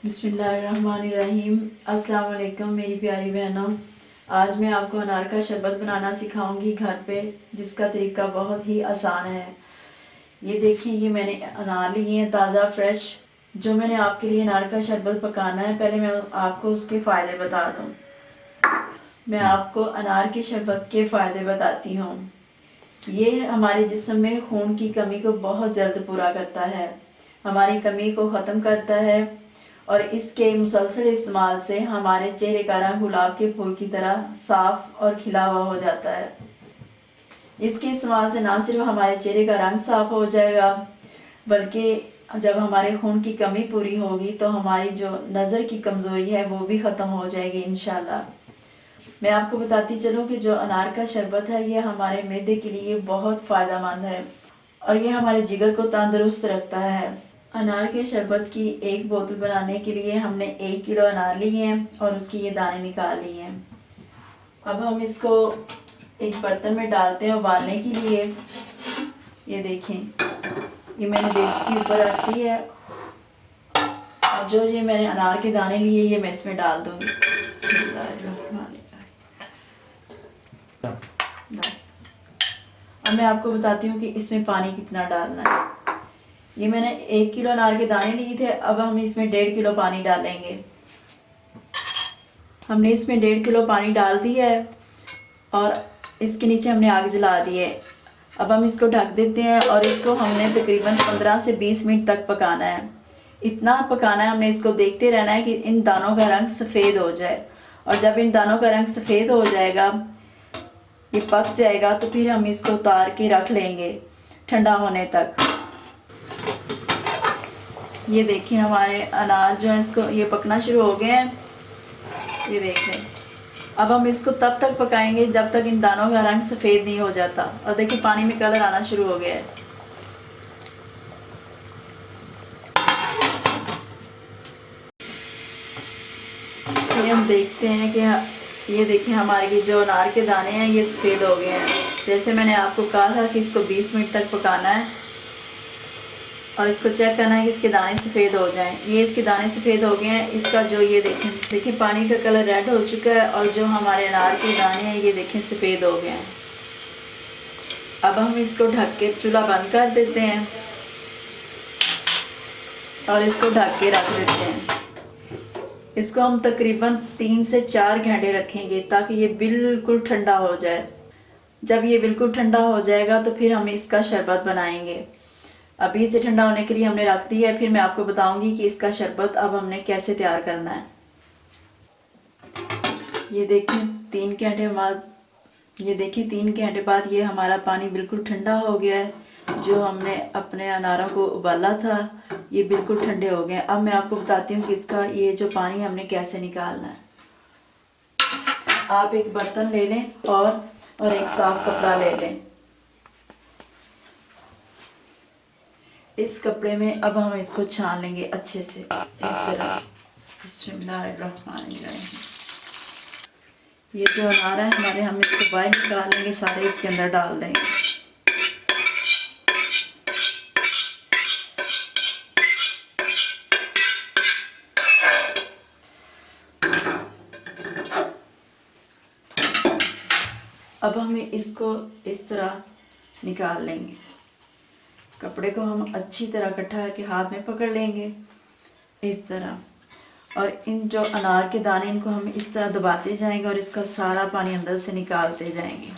बिस्मिल्लाहिर्रहमानिर्रहीम। अस्सलाम वालेकुम मेरी प्यारी बहनों। आज मैं आपको अनार का शरबत बनाना सिखाऊंगी घर पे, जिसका तरीका बहुत ही आसान है। ये देखिए, ये मैंने अनार लिए हैं ताज़ा फ्रेश। जो मैंने आपके लिए अनार का शरबत पकाना है, पहले मैं आपको उसके फ़ायदे बता दूँ। मैं आपको अनार के शरबत के फ़ायदे बताती हूँ। ये हमारे जिस्म में खून की कमी को बहुत जल्द पूरा करता है, हमारी कमी को ख़त्म करता है, और इसके मुसलसल इस्तेमाल से हमारे चेहरे का रंग गुलाब के फूल की तरह साफ और खिला हुआ हो जाता है। इसके इस्तेमाल से ना सिर्फ हमारे चेहरे का रंग साफ हो जाएगा, बल्कि जब हमारे खून की कमी पूरी होगी तो हमारी जो नज़र की कमज़ोरी है वो भी ख़त्म हो जाएगी इंशाल्लाह। मैं आपको बताती चलूँ कि जो अनार का शरबत है ये हमारे मैदे के लिए बहुत फ़ायदेमंद है और ये हमारे जिगर को तंदुरुस्त रखता है। अनार के शरबत की एक बोतल बनाने के लिए हमने 1 किलो अनार लिए हैं और उसकी ये दाने निकाल लिए हैं। अब हम इसको एक बर्तन में डालते हैं उबालने के लिए। ये देखें, ये मैंने डेस्क के ऊपर रख दी है और जो ये मैंने अनार के दाने लिए ये मैं इसमें डाल दूँगी। बस अब मैं आपको बताती हूँ कि इसमें पानी कितना डालना है। ये मैंने 1 किलो अनार के दाने लिए थे। अब हम इसमें 1.5 किलो पानी डालेंगे। हमने इसमें 1.5 किलो पानी डाल दिया है और इसके नीचे हमने आग जला दी है। अब हम इसको ढक देते हैं और इसको हमने तकरीबन 15 से 20 मिनट तक पकाना है। इतना पकाना है, हमने इसको देखते रहना है कि इन दानों का रंग सफ़ेद हो जाए। और जब इन दानों का रंग सफ़ेद हो जाएगा, ये पक जाएगा, तो फिर हम इसको उतार के रख लेंगे ठंडा होने तक। ये देखिए, हमारे अनार जो है इसको ये पकना शुरू हो गए हैं। ये देखें, अब हम इसको तब तक पकाएंगे जब तक इन दानों का रंग सफ़ेद नहीं हो जाता। और देखिए, पानी में कलर आना शुरू हो गया है। फिर हम देखते हैं कि ये देखिए, हमारे जो अनार के दाने हैं ये सफ़ेद हो गए हैं। जैसे मैंने आपको कहा था कि इसको 20 मिनट तक पकाना है और इसको चेक करना है कि इसके दाने सफ़ेद हो जाएं। ये इसके दाने सफ़ेद हो गए हैं। इसका जो ये देखिए पानी का कलर रेड हो चुका है और जो हमारे अनार के दाने हैं ये देखें सफ़ेद हो गए हैं। अब हम इसको ढक के चूल्हा बंद कर देते हैं और इसको ढक के रख देते हैं। इसको हम तकरीबन 3 से 4 घंटे रखेंगे ताकि ये बिल्कुल ठंडा हो जाए। जब ये बिल्कुल ठंडा हो जाएगा तो फिर हम इसका शरबत बनाएंगे। अभी इसे ठंडा होने के लिए हमने रख दिया है। फिर मैं आपको बताऊंगी कि इसका शरबत अब हमने कैसे तैयार करना है। ये देखिए 3 घंटे बाद, ये देखिए 3 घंटे बाद ये हमारा पानी बिल्कुल ठंडा हो गया है। जो हमने अपने अनारों को उबाला था ये बिल्कुल ठंडे हो गए। अब मैं आपको बताती हूँ कि इसका ये जो पानी हमने कैसे निकालना है। आप एक बर्तन ले लें और एक साफ कपड़ा ले लें। इस कपड़े में अब हम इसको छान लेंगे अच्छे से, इस तरह। बिस्मिल्लाहिर्रहमानिर्रहीम। ये जो अनार है हमारे, हम इसको बाहर निकाल लेंगे, सारे इसके अंदर डाल देंगे। अब हम इसको इस तरह निकाल लेंगे। कपड़े को हम अच्छी तरह इकट्ठा करके हाथ में पकड़ लेंगे इस तरह, और इन जो अनार के दाने इनको हम इस तरह दबाते जाएंगे और इसका सारा पानी अंदर से निकालते जाएंगे।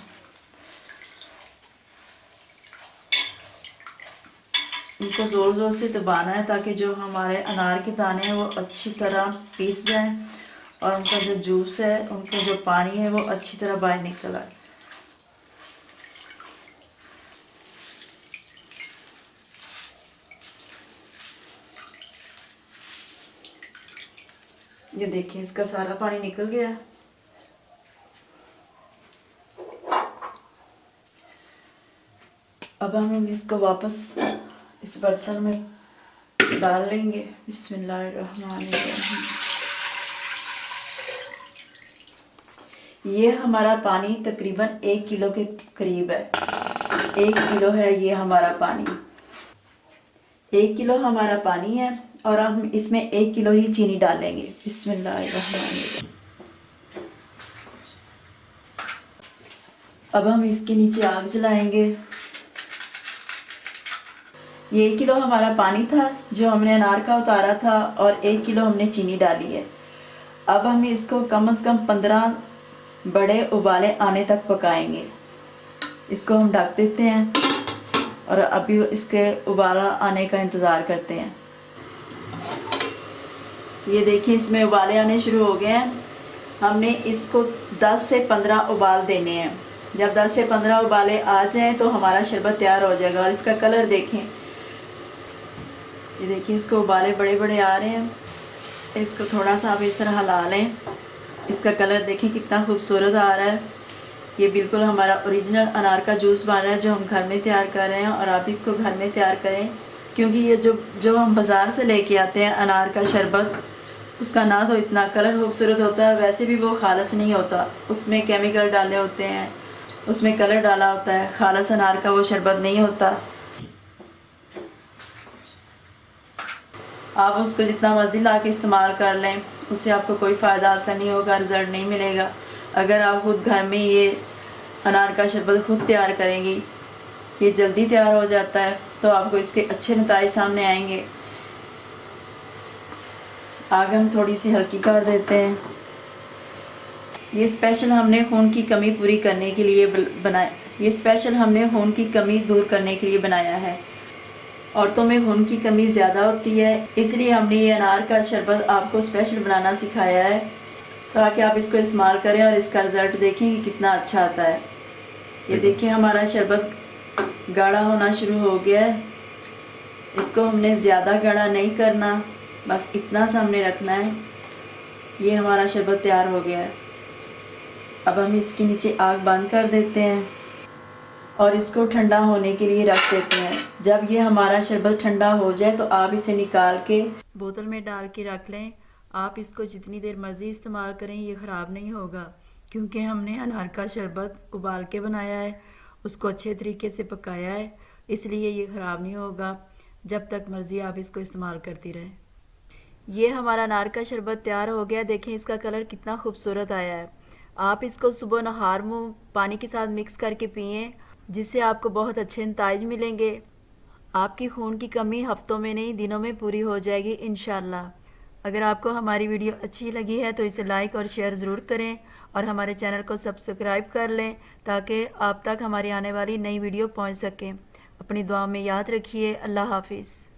इनको ज़ोर ज़ोर से दबाना है ताकि जो हमारे अनार के दाने हैं वो अच्छी तरह पीस जाएं और उनका जो जूस है, उनका जो पानी है वो अच्छी तरह बाहर निकल आए। ये देखिए, इसका सारा पानी निकल गया। अब हम इसको वापस इस बर्तन में डाल लेंगे। बिस्मिल्लाहिर्रहमानिर्रहीम। ये हमारा पानी तकरीबन 1 किलो के करीब है। 1 किलो है ये हमारा पानी। 1 किलो हमारा पानी है और हम इसमें 1 किलो ही चीनी डालेंगे। बिस्मिल्लाहिर्रहमानिर्रहीम। अब हम इसके नीचे आग जलाएंगे। ये 1 किलो हमारा पानी था जो हमने अनार का उतारा था और 1 किलो हमने चीनी डाली है। अब हम इसको कम से कम 15 बड़े उबाले आने तक पकाएंगे। इसको हम ढक देते हैं और अभी इसके उबाला आने का इंतज़ार करते हैं। ये देखिए इसमें उबाले आने शुरू हो गए हैं। हमने इसको 10 से 15 उबाल देने हैं। जब 10 से 15 उबाले आ जाएं तो हमारा शरबत तैयार हो जाएगा। और इसका कलर देखें, ये देखिए इसको उबाले बड़े बड़े आ रहे हैं। इसको थोड़ा सा आप इस तरह हिला लें। इसका कलर देखें कितना खूबसूरत आ रहा है। ये बिल्कुल हमारा ओरिजिनल अनार का जूस बन रहा है जो हम घर में तैयार कर रहे हैं। और आप इसको घर में तैयार करें, क्योंकि ये जो हम बाज़ार से लेके आते हैं अनार का शरबत, उसका ना तो इतना कलर खूबसूरत होता है, वैसे भी वो खालस नहीं होता। उसमें केमिकल डाले होते हैं, उसमें कलर डाला होता है। खालस अनार का वो शरबत नहीं होता। आप उसको जितना मर्जी ला के इस्तेमाल कर लें, उससे आपको कोई फ़ायदा हासिल नहीं होगा, रिज़ल्ट नहीं मिलेगा। अगर आप खुद घर में ये अनार का शरबत खुद तैयार करेंगी, ये जल्दी तैयार हो जाता है, तो आपको इसके अच्छे नतीजे सामने आएंगे। आग हम थोड़ी सी हल्की कर देते हैं। ये स्पेशल हमने खून की कमी पूरी करने के लिए बनाया। ये स्पेशल हमने खून की कमी दूर करने के लिए बनाया है। औरतों में खून की कमी ज़्यादा होती है, इसलिए हमने ये अनार का शरबत आपको स्पेशल बनाना सिखाया है, ताकि आप इसको इस्तेमाल करें और इसका रिज़ल्ट देखें कि कितना अच्छा आता है। ये देखिए हमारा शरबत गाढ़ा होना शुरू हो गया है। इसको हमने ज़्यादा गाढ़ा नहीं करना, बस इतना सा हमने रखना है। ये हमारा शरबत तैयार हो गया है। अब हम इसके नीचे आग बंद कर देते हैं और इसको ठंडा होने के लिए रख देते हैं। जब ये हमारा शरबत ठंडा हो जाए तो आप इसे निकाल के बोतल में डाल के रख लें। आप इसको जितनी देर मर्ज़ी इस्तेमाल करें, ये ख़राब नहीं होगा, क्योंकि हमने अनार का शरबत उबाल के बनाया है, उसको अच्छे तरीके से पकाया है, इसलिए ये ख़राब नहीं होगा। जब तक मर्ज़ी आप इसको इस्तेमाल करती रहें। ये हमारा अनार का शरबत तैयार हो गया। देखें इसका कलर कितना खूबसूरत आया है। आप इसको सुबह नहार मुँह पानी के साथ मिक्स करके पिएँ, जिससे आपको बहुत अच्छे नतीजे मिलेंगे। आपकी खून की कमी हफ्तों में नहीं, दिनों में पूरी हो जाएगी इंशाल्लाह। अगर आपको हमारी वीडियो अच्छी लगी है तो इसे लाइक और शेयर ज़रूर करें और हमारे चैनल को सब्सक्राइब कर लें, ताकि आप तक हमारी आने वाली नई वीडियो पहुंच सकें। अपनी दुआ में याद रखिए। अल्लाह हाफिज़।